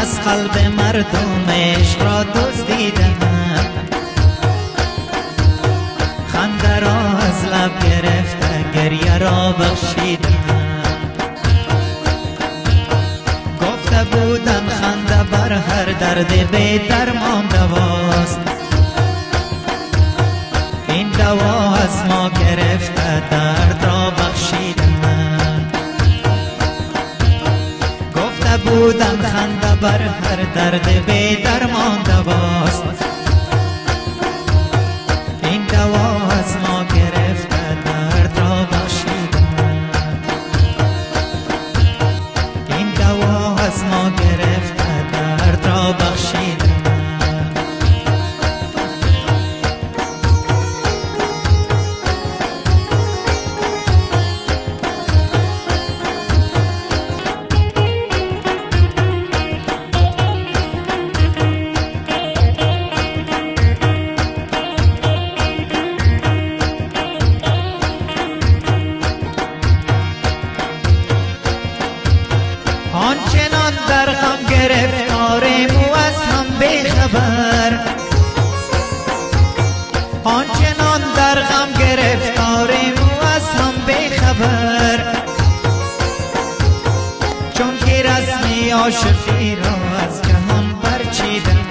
از قلب مردم عشق را دزدیدم، خنده را از لب گرفته گریه را بخشیدم. گفته بودم خنده بر هر درد بی درمان دواست، این دوا از ما گرفته درد را بخشیدم. گفته بودم خنده بر هر درد بی درمان دواست، این دوا از ما گرفته درد را بخشیدم. این دوا از ما گرفته درد را بخشیدم. آنچنان در غم گرفتاریم و از هم بیخبر، آنچنان در غم گرفتاریم و از هم بیخبر، چون که رسمی عاشقی را از جهان برچیدم.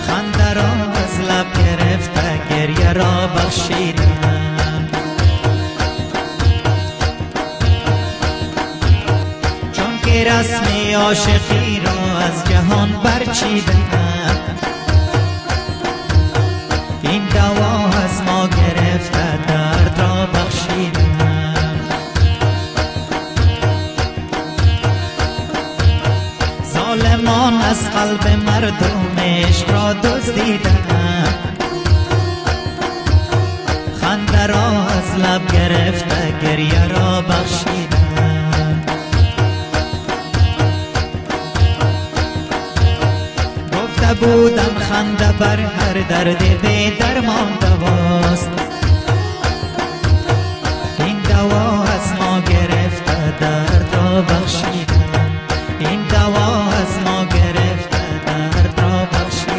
خنده را از لب گرفته گریه را بخشیدم. رسمی عاشقی را از جهان برچیدم، این دوا از ما گرفته درد را بخشیدم. ظالمان از قلب مردم عشق را دزدیدم، خنده را از لب گرفته گریه را بخشیدم. بودم خنده بر هر درد بی درمان دواست، این دوا از ما گرفته درد را بخشیدم. این دوا از ما گرفته درد را بخشیدم.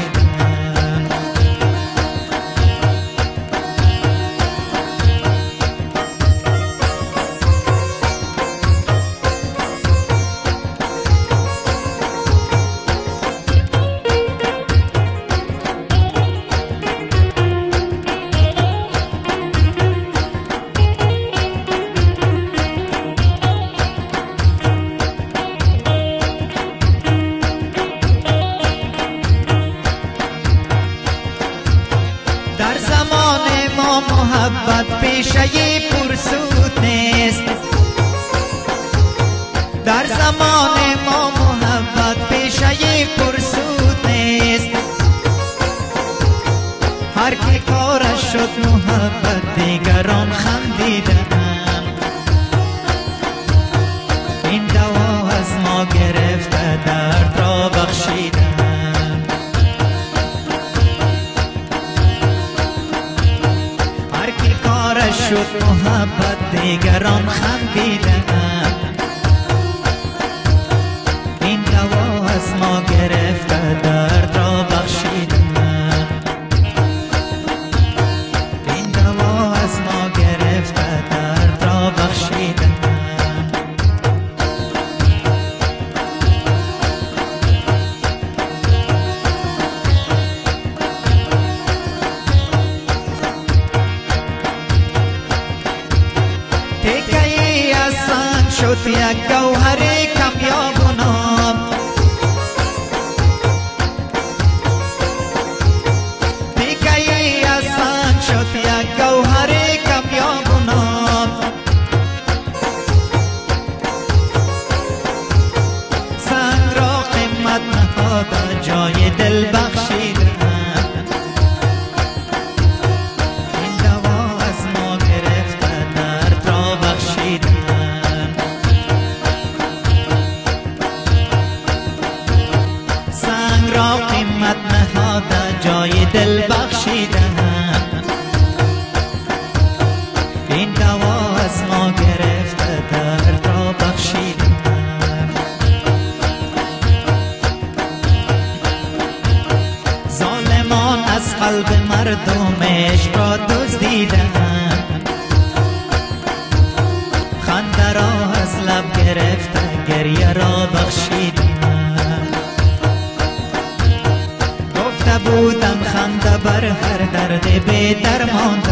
در زمان ما محبت پیشه پرسود نیست، در زمان ما محبت پیشه پرسود نیست. هر که کارش شد محبت دیگران خندیدن، این دوا از ما گرفته درد را بخشیدن. شد محبت دیگران خندیدن، این دوا از ما گرفته درد را بخشیدن. این دوا از ما گرفته درد را بخشیدن. تکه‌ای از سنگ شد یک گوهر کمیاب و ناب، تکه‌ای از سنگ شد یک گوهر کمیاب و ناب. سنگ را قیمت نهاده جای دل بخشیدن، درمان